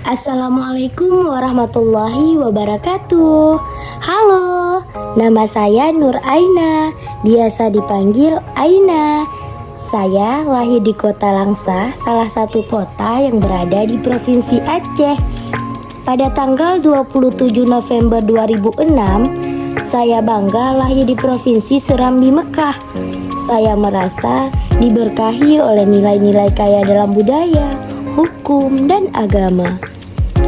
Assalamualaikum warahmatullahi wabarakatuh. Halo, nama saya Nur Aina, biasa dipanggil Aina. Saya lahir di Kota Langsa, salah satu kota yang berada di Provinsi Aceh. Pada tanggal 27 November 2006, saya bangga lahir di Provinsi Serambi Mekah. Saya merasa diberkahi oleh nilai-nilai kaya dalam budaya, hukum, dan agama.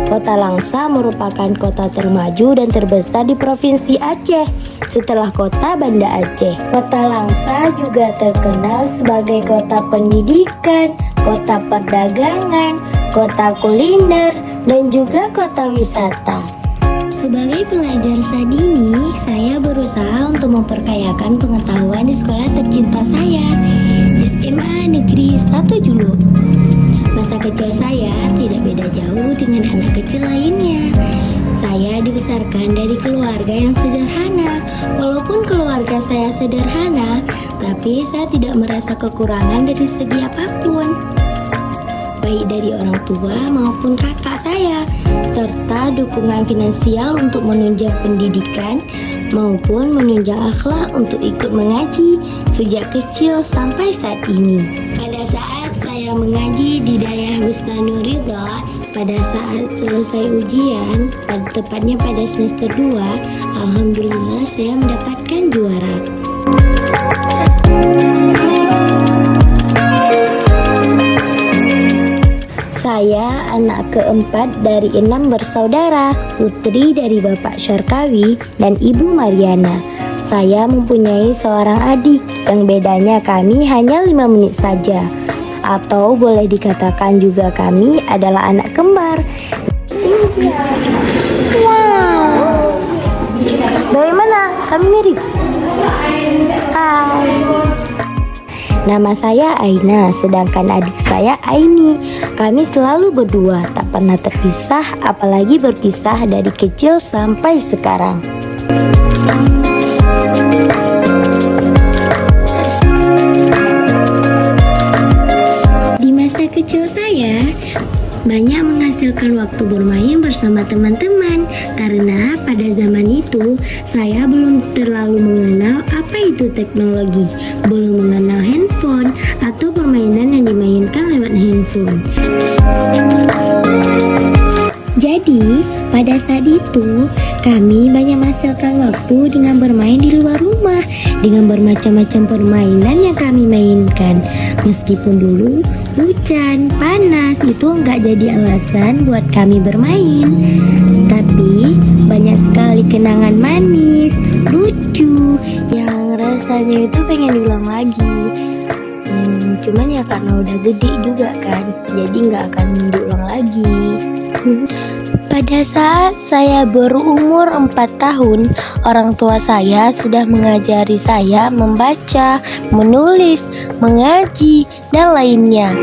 Kota Langsa merupakan kota termaju dan terbesar di Provinsi Aceh setelah kota Banda Aceh. Kota Langsa juga terkenal sebagai kota pendidikan, kota perdagangan, kota kuliner, dan juga kota wisata. Sebagai pelajar saat ini, saya berusaha untuk memperkayakan pengetahuan di sekolah tercinta saya, SMA Negeri 1 Julu. Masa kecil saya tidak beda jauh dengan anak kecil lainnya. Saya dibesarkan dari keluarga yang sederhana. Walaupun keluarga saya sederhana, tapi saya tidak merasa kekurangan dari segi apapun, baik dari orang tua maupun kakak saya, serta dukungan finansial untuk menunjang pendidikan maupun menunjang akhlak untuk ikut mengaji sejak kecil sampai saat ini. Pada saat saya mengaji di Dayah Bustanul Ridha, pada saat selesai ujian, tepatnya pada semester 2, alhamdulillah saya mendapatkan juara. Saya anak keempat dari 6 bersaudara, putri dari Bapak Syarkawi dan Ibu Mariana. Saya mempunyai seorang adik yang bedanya kami hanya 5 menit saja. Atau boleh dikatakan juga kami adalah anak kembar. Wow. Bagaimana? Kami mirip? Hai. Nama saya Aina, sedangkan adik saya Aini. Kami selalu berdua, tak pernah terpisah, apalagi berpisah dari kecil sampai sekarang. Di masa kecil saya, banyak menghasilkan waktu bermain bersama teman-teman, karena pada zaman itu saya belum terlalu mengenal apa itu teknologi, belum mengenal handphone atau permainan yang dimainkan lewat handphone. Jadi, pada saat itu, kami banyak menghasilkan waktu dengan bermain di luar rumah, dengan bermacam-macam permainan yang kami mainkan. Meskipun dulu hujan, panas, itu enggak jadi alasan buat kami bermain. Tapi, banyak sekali kenangan manis, lucu, yang rasanya itu pengen diulang lagi. Cuman ya karena udah gede juga kan, jadi nggak akan diulang lagi. Pada saat saya berumur 4 tahun, orang tua saya sudah mengajari saya membaca, menulis, mengaji, dan lainnya.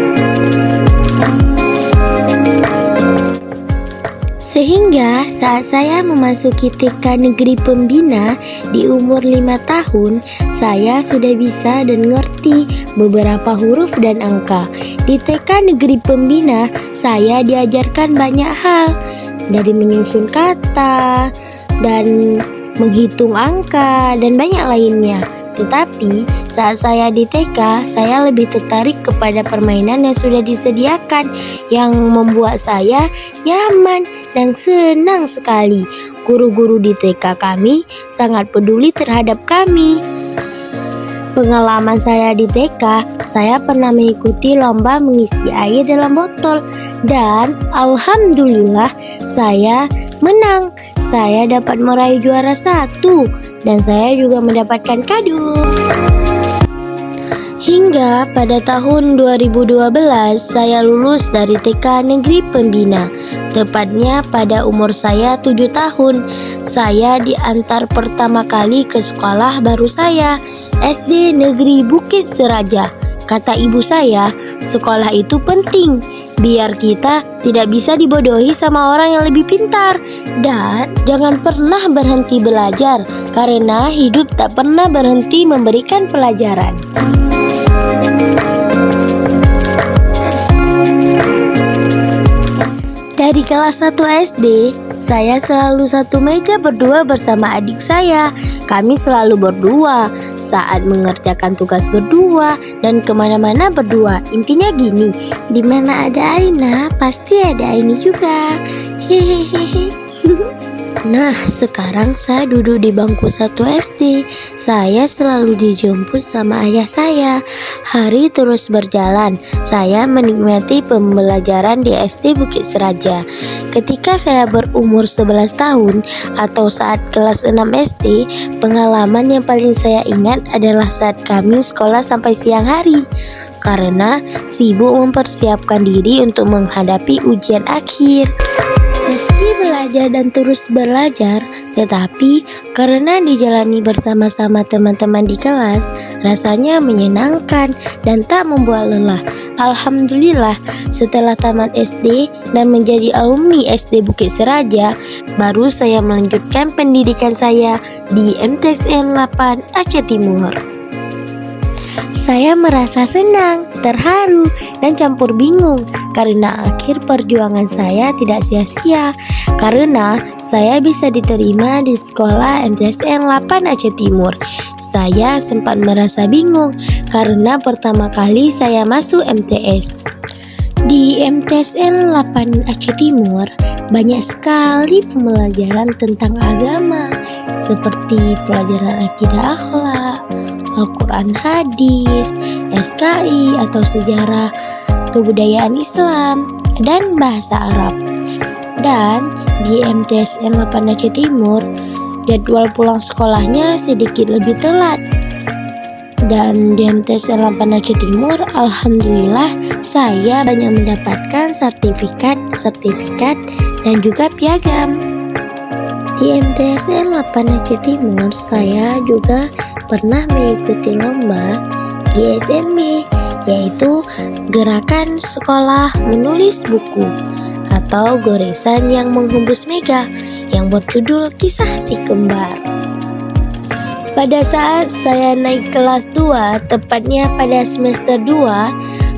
Sehingga saat saya memasuki TK Negeri Pembina di umur 5 tahun, saya sudah bisa dan ngerti beberapa huruf dan angka. Di TK Negeri Pembina, saya diajarkan banyak hal, dari menyusun kata, dan menghitung angka, dan banyak lainnya. Tetapi saat saya di TK, saya lebih tertarik kepada permainan yang sudah disediakan, yang membuat saya nyaman dan senang sekali. Guru-guru di TK kami sangat peduli terhadap kami. Pengalaman saya di TK, saya pernah mengikuti lomba mengisi air dalam botol, dan alhamdulillah saya menang. Saya dapat meraih juara 1, dan saya juga mendapatkan kado. Hingga pada tahun 2012 saya lulus dari TK Negeri Pembina. Tepatnya pada umur saya 7 tahun. Saya diantar pertama kali ke sekolah baru saya, SD Negeri Bukit Seraja. Kata ibu saya, sekolah itu penting, biar kita tidak bisa dibodohi sama orang yang lebih pintar. Dan jangan pernah berhenti belajar, karena hidup tak pernah berhenti memberikan pelajaran. Dari kelas 1 SD, saya selalu satu meja berdua bersama adik saya. Kami selalu berdua saat mengerjakan tugas berdua dan kemana-mana berdua. Intinya gini, di mana ada Aina, pasti ada Aini juga. Hehehe. Nah, sekarang saya duduk di bangku 1 SD. Saya selalu dijemput sama ayah saya. Hari terus berjalan. Saya menikmati pembelajaran di SD Bukit Seraja. Ketika saya berumur 11 tahun atau saat kelas 6 SD, pengalaman yang paling saya ingat adalah saat kami sekolah sampai siang hari. Karena sibuk mempersiapkan diri untuk menghadapi ujian akhir. Meski belajar dan terus belajar, tetapi karena dijalani bersama-sama teman-teman di kelas, rasanya menyenangkan dan tak membuat lelah. Alhamdulillah, setelah tamat SD dan menjadi alumni SD Bukit Seraja, baru saya melanjutkan pendidikan saya di MTSN 8 Aceh Timur. Saya merasa senang, terharu, dan campur bingung karena akhir perjuangan saya tidak sia-sia. Karena saya bisa diterima di sekolah MTSN 8 Aceh Timur. Saya sempat merasa bingung karena pertama kali saya masuk MTS. Di MTSN 8 Aceh Timur, banyak sekali pembelajaran tentang agama, seperti pelajaran akidah akhlak, Al-Quran hadis, SKI atau sejarah kebudayaan Islam, dan bahasa Arab. Dan di MTSN 8 Aceh Timur, jadwal pulang sekolahnya sedikit lebih telat. Dan di MTSN 8 Aceh Timur, alhamdulillah saya banyak mendapatkan sertifikat dan juga piagam. Di MTSN 8 Aceh Timur, saya juga pernah mengikuti lomba GSMB, yaitu Gerakan Sekolah Menulis Buku atau goresan yang menghembus mega yang berjudul Kisah Si Kembar. Pada saat saya naik kelas 2, tepatnya pada semester 2,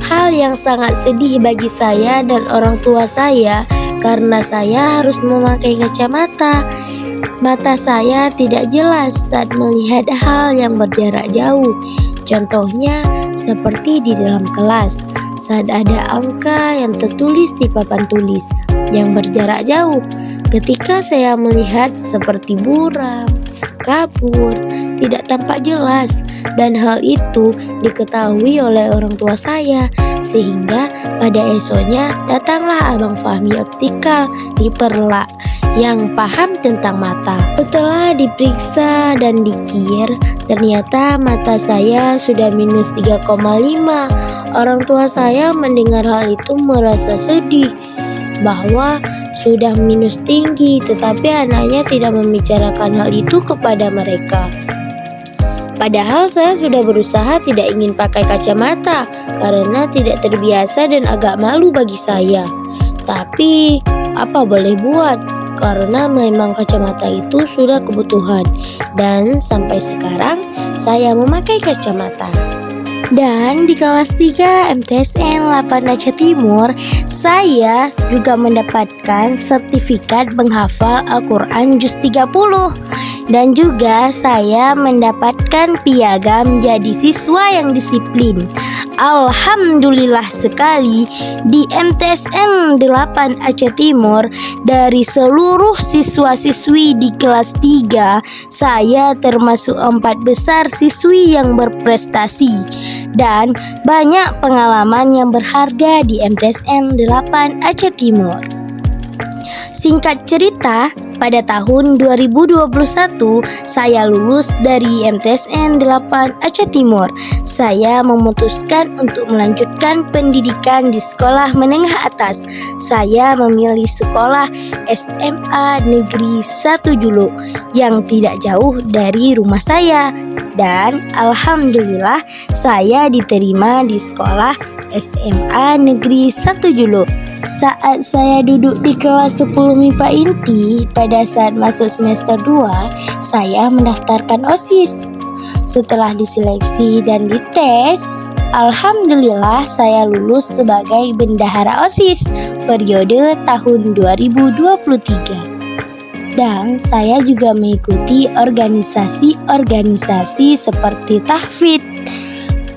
hal yang sangat sedih bagi saya dan orang tua saya karena saya harus memakai kacamata. Mata saya tidak jelas saat melihat hal yang berjarak jauh. Contohnya seperti di dalam kelas, saat ada angka yang tertulis di papan tulis yang berjarak jauh. Ketika saya melihat seperti buram, kabur, tidak tampak jelas, dan hal itu diketahui oleh orang tua saya, sehingga pada esoknya datanglah Abang Fahmi Optikal di Perlak yang paham tentang mata. Setelah diperiksa dan dikir, ternyata mata saya sudah minus 3,5. Orang tua saya mendengar hal itu merasa sedih bahwa sudah minus tinggi, tetapi anaknya tidak membicarakan hal itu kepada mereka. Padahal saya sudah berusaha tidak ingin pakai kacamata karena tidak terbiasa dan agak malu bagi saya. Tapi apa boleh buat, karena memang kacamata itu sudah kebutuhan dan sampai sekarang saya memakai kacamata. Dan di kelas 3 MTSN 8 Aceh Timur, saya juga mendapatkan sertifikat menghafal Al-Quran Juz 30. Dan juga saya mendapatkan piagam jadi siswa yang disiplin. Alhamdulillah sekali, di MTSN 8 Aceh Timur, dari seluruh siswa-siswi di kelas 3, saya termasuk 4 besar siswi yang berprestasi. Dan banyak pengalaman yang berharga di MTSN 8 Aceh Timur. Singkat cerita, pada tahun 2021 saya lulus dari MTSN 8 Aceh Timur. Saya memutuskan untuk melanjutkan pendidikan di sekolah menengah atas. Saya memilih sekolah SMA Negeri 1 Juluk yang tidak jauh dari rumah saya. Dan alhamdulillah saya diterima di sekolah SMA Negeri 1 Juluk. Saat saya duduk di kelas 10 MIPA Inti, pada saat masuk semester 2, saya mendaftarkan OSIS. Setelah diseleksi dan dites, Alhamdulillah saya lulus sebagai bendahara OSIS periode tahun 2023. Dan saya juga mengikuti organisasi-organisasi seperti tahfidz,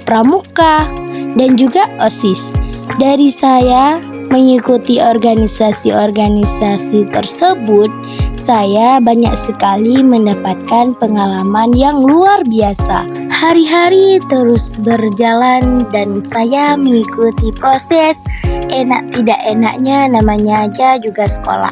pramuka, dan juga OSIS. Dari saya mengikuti organisasi-organisasi tersebut, saya banyak sekali mendapatkan pengalaman yang luar biasa. Hari-hari terus berjalan dan saya mengikuti proses enak tidak enaknya, namanya aja juga sekolah.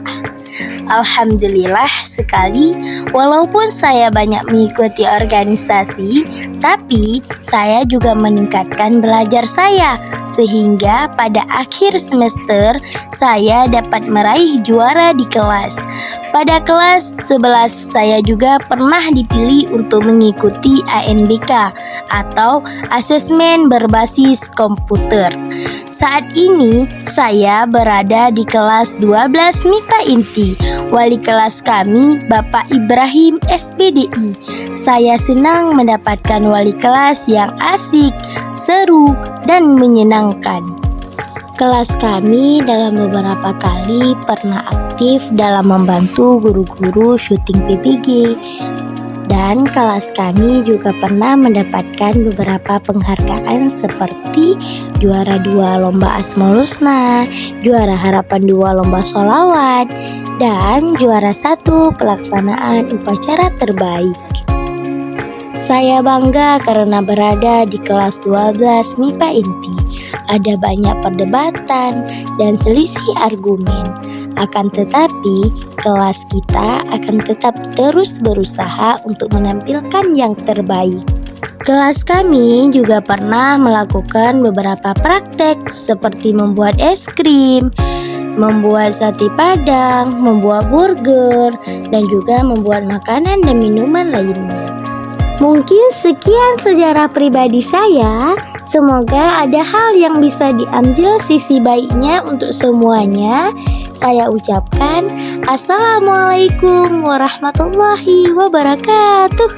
Alhamdulillah sekali, walaupun saya banyak mengikuti organisasi, tapi saya juga meningkatkan belajar saya, sehingga pada akhir semester saya dapat meraih juara di kelas. Pada kelas 11 saya juga pernah dipilih untuk mengikuti ANBK atau asesmen berbasis komputer. Saat ini saya berada di kelas 12 MIPA Inti. Wali kelas kami Bapak Ibrahim SPDI. Saya senang mendapatkan wali kelas yang asik, seru, dan menyenangkan. Kelas kami dalam beberapa kali pernah aktif dalam membantu guru-guru syuting PBG. Dan kelas kami juga pernah mendapatkan beberapa penghargaan seperti juara 2 lomba Asmaul Husna, juara harapan 2 lomba sholawat, dan juara 1 pelaksanaan upacara terbaik. Saya bangga karena berada di kelas 12 MIPA Inti. Ada banyak perdebatan dan selisih argumen. Akan tetapi, kelas kita akan tetap terus berusaha untuk menampilkan yang terbaik. Kelas kami juga pernah melakukan beberapa praktek seperti membuat es krim, membuat sate padang, membuat burger, dan juga membuat makanan dan minuman lainnya. Mungkin sekian sejarah pribadi saya. Semoga ada hal yang bisa diambil sisi baiknya untuk semuanya. Saya ucapkan Assalamualaikum warahmatullahi wabarakatuh.